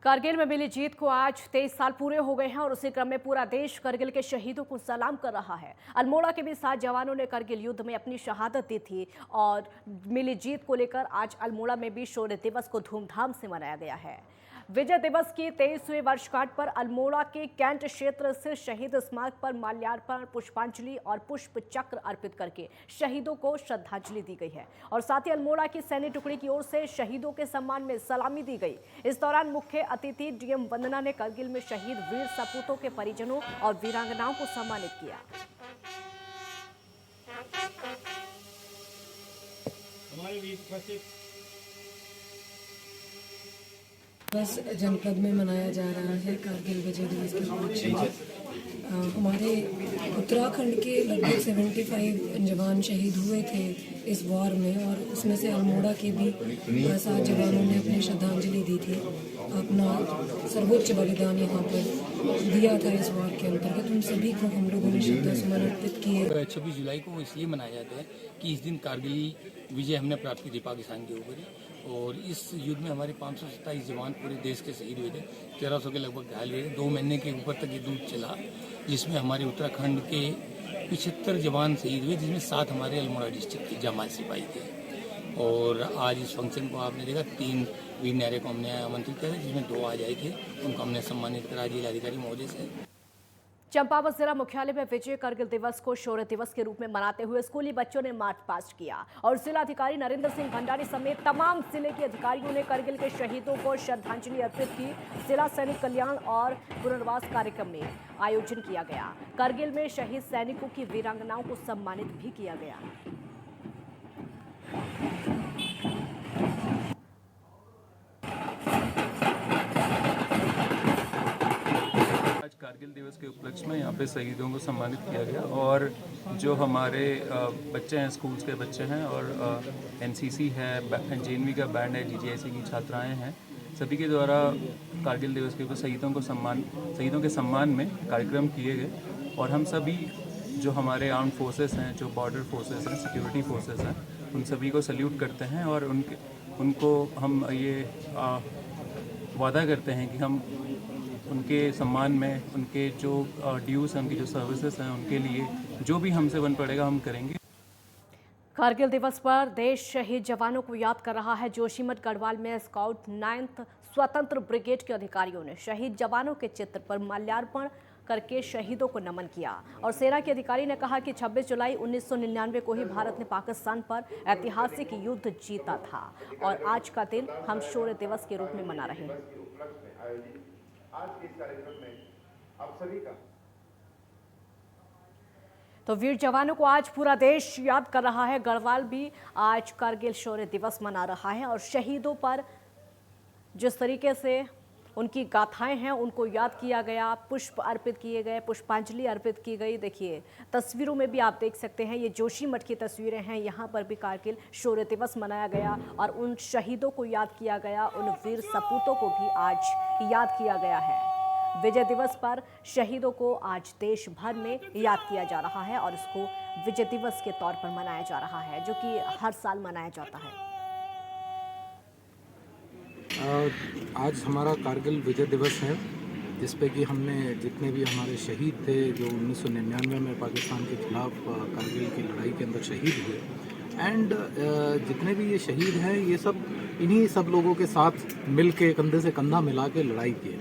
कारगिल में मिली जीत को आज 23 साल पूरे हो गए हैं और उसी क्रम में पूरा देश कारगिल के शहीदों को सलाम कर रहा है। अल्मोड़ा के भी 7 जवानों ने कारगिल युद्ध में अपनी शहादत दी थी और मिली जीत को लेकर आज अल्मोड़ा में भी शौर्य दिवस को धूमधाम से मनाया गया है। विजय दिवस की 23वीं वर्षगांठ पर अल्मोड़ा के कैंट क्षेत्र स्थित शहीद स्मारक पर माल्यार्पण, पुष्पांजलि और पुष्प चक्र अर्पित करके शहीदों को श्रद्धांजलि दी गई है और साथ ही अल्मोड़ा की सैन्य टुकड़ी की ओर से शहीदों के सम्मान में सलामी दी गई। इस दौरान मुख्य अतिथि डीएम वंदना ने कारगिल में शहीद वीर सपूतों के परिजनों और वीरांगनाओं को सम्मानित किया। बस जनपद में मनाया जा रहा है कारगिल विजय दिवस के उपलक्ष्य में। हमारे उत्तराखंड के लगभग 75 जवान शहीद हुए थे इस वॉर में और उसमें से अल्मोड़ा के भी 7 जवानों ने अपनी श्रद्धांजलि दी थी, अपना सर्वोच्च बलिदान यहाँ पर दिया था इस वॉर के अंतर्गत। उन सभी को हम लोगों ने श्रद्धा सुमन अर्पित किए। 26 जुलाई को इसलिए मनाया जाता है कि इस दिन कारगिल विजय हमने प्राप्त की थी पाकिस्तान के ऊपर, और इस युद्ध में हमारे 527 जवान पूरे देश के शहीद हुए थे। 1300 के लगभग घायल हुए थे। 2 महीने के ऊपर तक ये युद्ध चला, जिसमें हमारे उत्तराखंड के 75 जवान शहीद हुए, जिसमें 7 हमारे अल्मोड़ा डिस्ट्रिक्ट के जामात सिपाही थे। और आज इस फंक्शन को आपने देखा, 3 वीर नायकों को हमने आमंत्रित किया था, जिसमें 2 आज आए थे, उनको हमने सम्मानित करा जिलाधिकारी महोदय से। चंपावत जिला मुख्यालय में विजय कारगिल दिवस को शौर्य दिवस के रूप में मनाते हुए स्कूली बच्चों ने मार्च पास्ट किया और जिलाधिकारी नरेंद्र सिंह भंडारी समेत तमाम जिले के अधिकारियों ने कारगिल के शहीदों को श्रद्धांजलि अर्पित की। जिला सैनिक कल्याण और पुनर्वास कार्यक्रम में आयोजन किया गया। कारगिल में शहीद सैनिकों की वीरांगनाओं को सम्मानित भी किया गया। कारगिल दिवस के उपलक्ष्य में यहाँ पे शहीदों को सम्मानित किया गया और जो हमारे बच्चे हैं, स्कूल्स के बच्चे हैं और एनसीसी है, जेएनवी का बैंड है, जीजीआईसी की छात्राएं हैं, सभी के द्वारा कारगिल दिवस के ऊपर शहीदों के सम्मान में कार्यक्रम किए गए। और हम सभी जो हमारे आर्म्ड फोर्सेस हैं, जो बॉर्डर फोर्सेस हैं, सिक्योरिटी फोर्सेस हैं, उन सभी को सल्यूट करते हैं और उनको हम ये वादा करते हैं कि हम उनके सम्मान में, उनके जो ड्यूज़ हैं, उनकी जो सर्विसेज हैं, उनके लिए जो भी हमसे बन पड़ेगा हम करेंगे। कारगिल दिवस पर देश शहीद जवानों को याद कर रहा है। जोशीमठ गढ़वाल में स्काउट 9th स्वतंत्र ब्रिगेड के अधिकारियों ने शहीद जवानों के चित्र पर माल्यार्पण करके शहीदों को नमन किया और सेना के अधिकारी ने कहा कि 26 जुलाई 1999 को ही भारत ने पाकिस्तान पर ऐतिहासिक युद्ध जीता था और आज का दिन हम शौर्य दिवस के रूप में मना रहे हैं। आज के इस कार्यक्रम में आप सभी का तो वीर जवानों को आज पूरा देश याद कर रहा है। गढ़वाल भी आज कारगिल शौर्य दिवस मना रहा है और शहीदों पर जिस तरीके से उनकी गाथाएं हैं उनको याद किया गया, पुष्प अर्पित किए गए, पुष्पांजलि अर्पित की गई। देखिए तस्वीरों में भी आप देख सकते हैं, ये जोशीमठ की तस्वीरें हैं। यहाँ पर भी कारगिल शौर्य दिवस मनाया गया और उन शहीदों को याद किया गया, उन वीर सपूतों को भी आज याद किया गया है। विजय दिवस पर शहीदों को आज देश भर में याद किया जा रहा है और इसको विजय दिवस के तौर पर मनाया जा रहा है, जो कि हर साल मनाया जाता है। आज हमारा कारगिल विजय दिवस है, जिस पे कि हमने जितने भी हमारे शहीद थे जो 1999 में पाकिस्तान के खिलाफ कारगिल की लड़ाई के अंदर शहीद हुए, एंड जितने भी ये शहीद हैं ये सब इन्हीं सब लोगों के साथ मिल के कंधे से कंधा मिला के लड़ाई किए।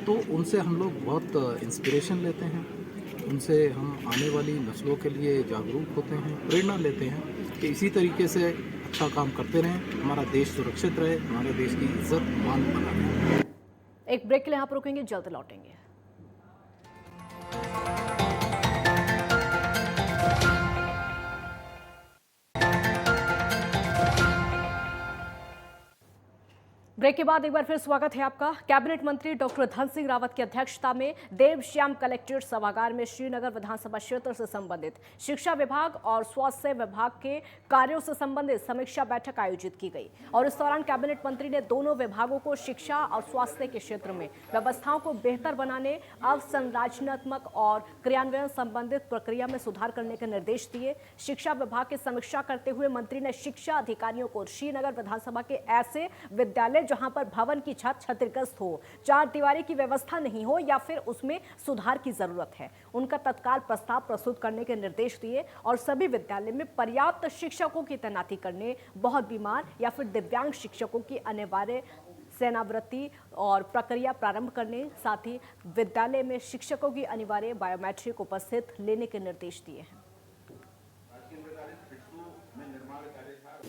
तो उनसे हम लोग बहुत इंस्पिरेशन लेते हैं, उनसे हम आने वाली नस्लों के लिए जागरूक होते हैं, प्रेरणा लेते हैं कि इसी तरीके से अच्छा काम करते रहें, हमारा देश सुरक्षित रहे, हमारे देश की इज्जत मान बना रहे। एक ब्रेक के लिए यहाँ पर रुकेंगे, जल्द लौटेंगे। ब्रेक के बाद एक बार फिर स्वागत है आपका। कैबिनेट मंत्री डॉक्टर धन सिंह रावत की अध्यक्षता में देवश्याम कलेक्ट्रेट सभागार में श्रीनगर विधानसभा क्षेत्र से संबंधित शिक्षा विभाग और स्वास्थ्य विभाग के कार्यों से संबंधित समीक्षा बैठक आयोजित की गई और इस दौरान कैबिनेट मंत्री ने दोनों विभागों को शिक्षा और स्वास्थ्य के क्षेत्र में व्यवस्थाओं को बेहतर बनाने, अवसंरचनात्मक और क्रियान्वयन संबंधित प्रक्रिया में सुधार करने के निर्देश दिए। शिक्षा विभाग की समीक्षा करते हुए मंत्री ने शिक्षा अधिकारियों को श्रीनगर विधानसभा के ऐसे विद्यालय जहां पर भवन की छत क्षतिग्रस्त हो, चार दीवारी की व्यवस्था नहीं हो या फिर उसमें सुधार की जरूरत है, उनका तत्काल प्रस्ताव प्रस्तुत करने के निर्देश दिए और सभी विद्यालय में पर्याप्त शिक्षकों की तैनाती करने, बहुत बीमार या फिर दिव्यांग शिक्षकों की अनिवार्य सेनावृत्ति और प्रक्रिया प्रारंभ करने, साथ ही विद्यालय में शिक्षकों की अनिवार्य बायोमेट्रिक उपस्थित लेने के निर्देश दिए हैं।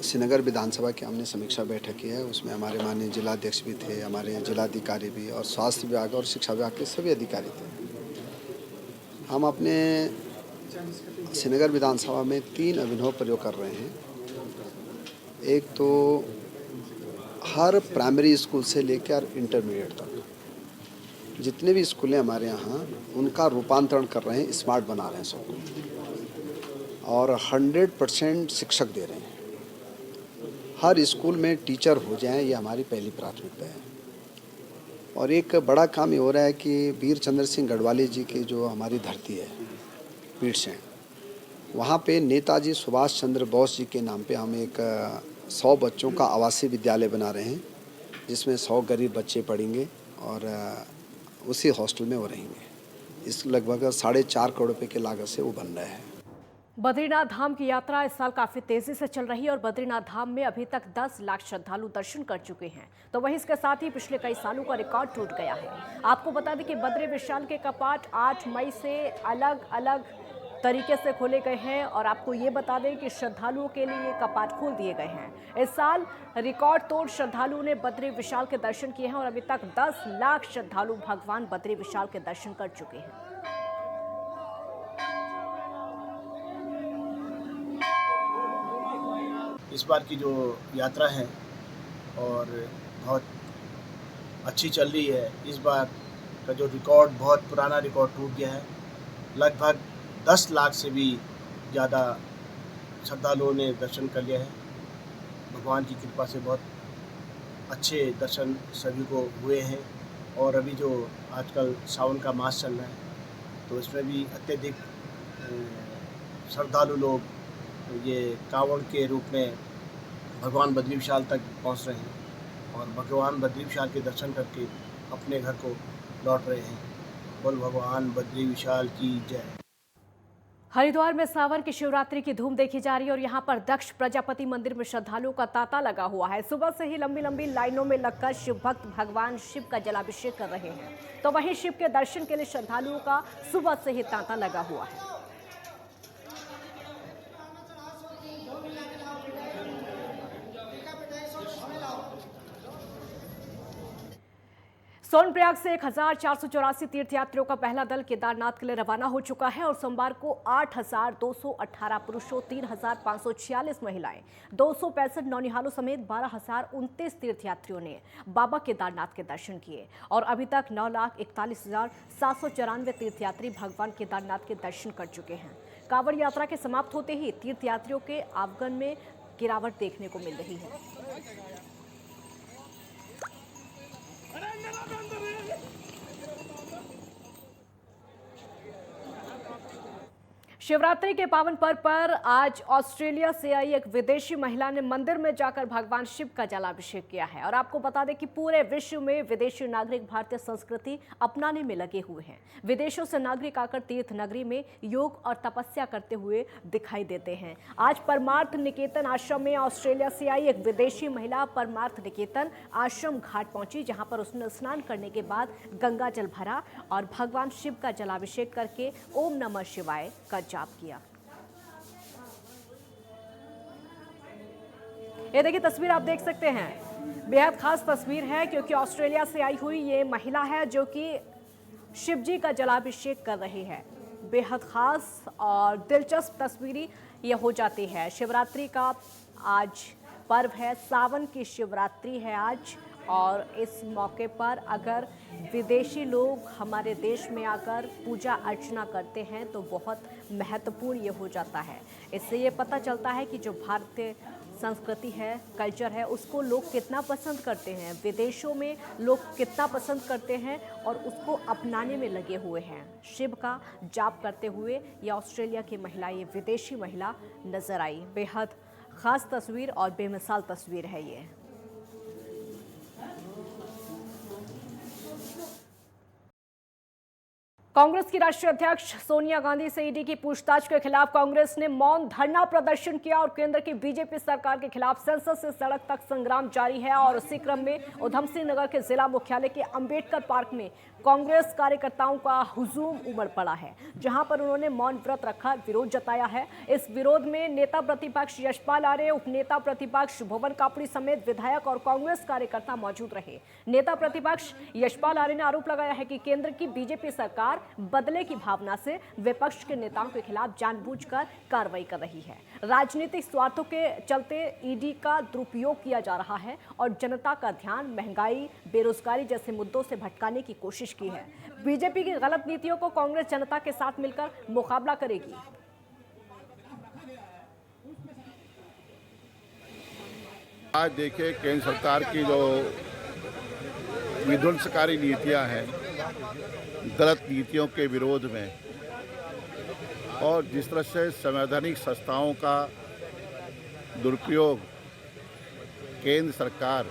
श्रीनगर विधानसभा की हमने समीक्षा बैठक की है। उसमें हमारे माननीय जिलाध्यक्ष भी थे, हमारे जिलाधिकारी भी और स्वास्थ्य विभाग और शिक्षा विभाग के सभी अधिकारी थे। हम अपने श्रीनगर विधानसभा में 3 अभिनव प्रयोग कर रहे हैं। एक तो हर प्राइमरी स्कूल से लेकर इंटरमीडिएट तक जितने भी स्कूल हैं हमारे यहाँ, उनका रूपांतरण कर रहे हैं, स्मार्ट बना रहे हैं सबको और 100% शिक्षक दे रहे हैं। हर स्कूल में टीचर हो जाएं, ये हमारी पहली प्राथमिकता है। और एक बड़ा काम ये हो रहा है कि वीर चंद्र सिंह गढ़वाली जी की जो हमारी धरती है, पीड़सेन, वहाँ पे नेताजी सुभाष चंद्र बोस जी के नाम पे हम एक 100 बच्चों का आवासीय विद्यालय बना रहे हैं, जिसमें 100 गरीब बच्चे पढ़ेंगे और उसी हॉस्टल में वो रहेंगे। इस लगभग 4.5 करोड़ रुपए की लागत से वो बन रहा है। बद्रीनाथ धाम की यात्रा इस साल काफी तेजी से चल रही है और बद्रीनाथ धाम में अभी तक 10 लाख श्रद्धालु दर्शन कर चुके हैं। तो वहीं इसके साथ ही पिछले कई सालों का रिकॉर्ड टूट गया है। आपको बता दें कि बद्री विशाल के कपाट 8 मई से अलग अलग तरीके से खोले गए हैं और आपको ये बता दें कि श्रद्धालुओं के लिए कपाट खोल दिए गए हैं। इस साल रिकॉर्ड तोड़ श्रद्धालुओं ने बद्री विशाल के दर्शन किए हैं और अभी तक 10 लाख श्रद्धालु भगवान बद्री विशाल के दर्शन कर चुके हैं। इस बार की जो यात्रा है और बहुत अच्छी चल रही है। इस बार का जो रिकॉर्ड, बहुत पुराना रिकॉर्ड टूट गया है। लगभग 10 लाख से भी ज़्यादा श्रद्धालुओं ने दर्शन कर लिया है। भगवान की कृपा से बहुत अच्छे दर्शन सभी को हुए हैं। और अभी जो आजकल सावन का मास चल रहा है, तो इसमें भी अत्यधिक श्रद्धालु लोग ये कांवड़ के रूप में भगवान बद्री विशाल तक पहुंच रहे हैं और भगवान बद्री विशाल के दर्शन करके अपने घर को लौट रहे हैं। बोल भगवान बद्री विशाल की जय। हरिद्वार में सावन की शिवरात्रि की धूम देखी जा रही है और यहाँ पर दक्ष प्रजापति मंदिर में श्रद्धालुओं का तांता लगा हुआ है। सुबह से ही लंबी लंबी लाइनों में लगकर शिव भक्त भगवान शिव का जलाभिषेक कर रहे हैं। तो वहीं शिव के दर्शन के लिए श्रद्धालुओं का सुबह से ही तांता लगा हुआ है। सोनप्रयाग से 1484 तीर्थयात्रियों का पहला दल केदारनाथ के लिए रवाना हो चुका है और सोमवार को 8,218 पुरुषों, 3,546 महिलाएं, 265 नौनिहालों समेत 12,029 तीर्थयात्रियों ने बाबा केदारनाथ के दर्शन किए और अभी तक 9,41,794 तीर्थयात्री भगवान केदारनाथ के दर्शन कर चुके हैं। कांवड़ यात्रा के समाप्त होते ही तीर्थयात्रियों के आवागमन में गिरावट देखने को मिल रही है। शिवरात्रि के पावन पर्व पर आज ऑस्ट्रेलिया से आई एक विदेशी महिला ने मंदिर में जाकर भगवान शिव का जलाभिषेक किया है और आपको बता दें कि पूरे विश्व में विदेशी नागरिक भारतीय संस्कृति अपनाने में लगे हुए हैं। विदेशों से नागरिक आकर तीर्थ नगरी में योग और तपस्या करते हुए दिखाई देते हैं। आज परमार्थ निकेतन आश्रम में ऑस्ट्रेलिया से आई एक विदेशी महिला परमार्थ निकेतन आश्रम घाट पहुंची, जहां पर उसने स्नान करने के बाद गंगा जल भरा और भगवान शिव का जलाभिषेक करके ओम नमः शिवाय का जाप किया। ये देखिए तस्वीर आप देख सकते हैं, बेहद खास तस्वीर है क्योंकि ऑस्ट्रेलिया से आई हुई ये महिला है जो कि शिव जी का जलाभिषेक कर रही है। बेहद खास और दिलचस्प तस्वीर ये हो जाती है। शिवरात्रि का आज पर्व है, सावन की शिवरात्रि है आज, और इस मौके पर अगर विदेशी लोग हमारे देश में आकर पूजा अर्चना करते हैं तो बहुत महत्वपूर्ण ये हो जाता है। इससे ये पता चलता है कि जो भारतीय संस्कृति है, कल्चर है, उसको लोग कितना पसंद करते हैं, विदेशों में लोग कितना पसंद करते हैं और उसको अपनाने में लगे हुए हैं। शिव का जाप करते हुए ये ऑस्ट्रेलिया की महिला, ये विदेशी महिला नजर आई। बेहद खास तस्वीर और बेमिसाल तस्वीर है ये। कांग्रेस की राष्ट्रीय अध्यक्ष सोनिया गांधी से ईडी की पूछताछ के खिलाफ कांग्रेस ने मौन धरना प्रदर्शन किया और केंद्र की बीजेपी सरकार के खिलाफ संसद से सड़क तक संग्राम जारी है। और उसी क्रम में उधम सिंह नगर के जिला मुख्यालय के अंबेडकर पार्क में कांग्रेस कार्यकर्ताओं का हुजूम उमड़ पड़ा है, जहां पर उन्होंने मौन व्रत रखा विरोध जताया है। इस विरोध में नेता प्रतिपक्ष यशपाल आर्य, उपनेता प्रतिपक्ष भुवन कापड़ी समेत विधायक और कांग्रेस कार्यकर्ता मौजूद रहे। नेता प्रतिपक्ष यशपाल आर्य ने आरोप लगाया है कि केंद्र की बीजेपी सरकार बदले की भावना से विपक्ष के नेताओं के खिलाफ जानबूझकर कार्रवाई कर रही है। राजनीतिक स्वार्थों के चलते ईडी का दुरुपयोग किया जा रहा है और जनता का ध्यान महंगाई, बेरोजगारी जैसे मुद्दों से भटकाने की कोशिश की है। बीजेपी की गलत नीतियों को कांग्रेस जनता के साथ मिलकर मुकाबला करेगी। आज देखिए केंद्र सरकार की जो विध्वंसकारी नीतियां हैं, गलत नीतियों के विरोध में, और जिस तरह से संवैधानिक संस्थाओं का दुरुपयोग केंद्र सरकार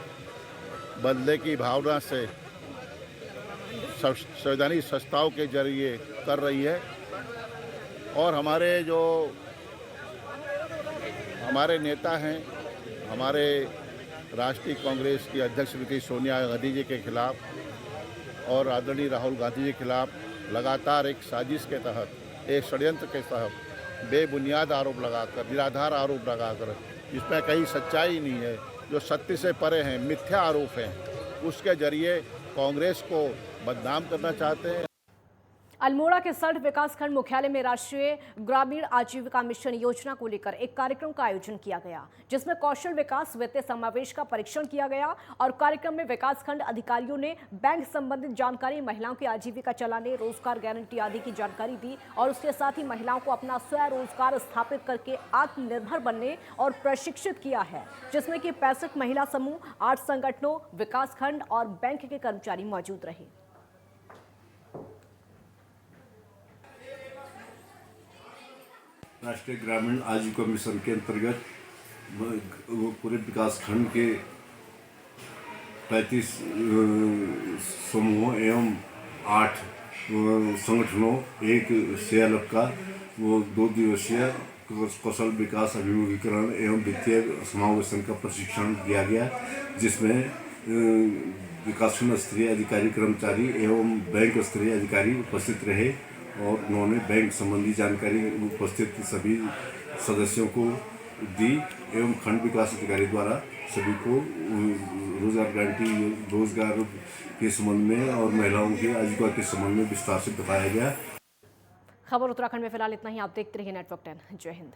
बदले की भावना से संवैधानिक संस्थाओं के जरिए कर रही है। और हमारे नेता हैं, हमारे राष्ट्रीय कांग्रेस की अध्यक्ष श्रीमती सोनिया गांधी जी के खिलाफ और आदरणीय राहुल गांधी जी के खिलाफ लगातार एक साजिश के तहत, एक षड्यंत्र के तहत बेबुनियाद आरोप लगाकर, निराधार आरोप लगाकर, जिसमें कहीं सच्चाई नहीं है, जो सत्य से परे हैं, मिथ्या आरोप हैं, उसके जरिए कांग्रेस को बदनाम करना चाहते हैं। अल्मोड़ा के सल्ट विकासखंड मुख्यालय में राष्ट्रीय ग्रामीण आजीविका मिशन योजना को लेकर एक कार्यक्रम का आयोजन किया गया, जिसमें कौशल विकास, वित्तीय समावेश का परीक्षण किया गया। और कार्यक्रम में विकासखंड अधिकारियों ने बैंक संबंधित जानकारी, महिलाओं की आजीविका चलाने, रोजगार गारंटी आदि की जानकारी दी और उसके साथ ही महिलाओं को अपना स्वरोजगार स्थापित करके आत्मनिर्भर बनने और प्रशिक्षित किया है, जिसमें कि 65 महिला समूह, 8 संगठनों, विकासखंड और बैंक के कर्मचारी मौजूद रहे। राष्ट्रीय ग्रामीण आजीविका मिशन के अंतर्गत पूरे विकास खंड के 35 समूहों एवं 8 संगठनों, एक CLF का 2 दिवसीय कौशल विकास अभिमुखीकरण एवं वित्तीय समावेशन का प्रशिक्षण दिया गया, जिसमें विकासखंड स्तरीय अधिकारी, कर्मचारी एवं बैंक स्तरीय अधिकारी उपस्थित रहे और उन्होंने बैंक संबंधी जानकारी उपस्थित सभी सदस्यों को दी एवं खंड विकास अधिकारी द्वारा सभी को रोजगार गारंटी, रोजगार के संबंध में और महिलाओं के आजीविका के संबंध में विस्तार से बताया गया। खबर उत्तराखंड में फिलहाल इतना ही। आप देखते रहिए नेटवर्क 10। जय हिंद।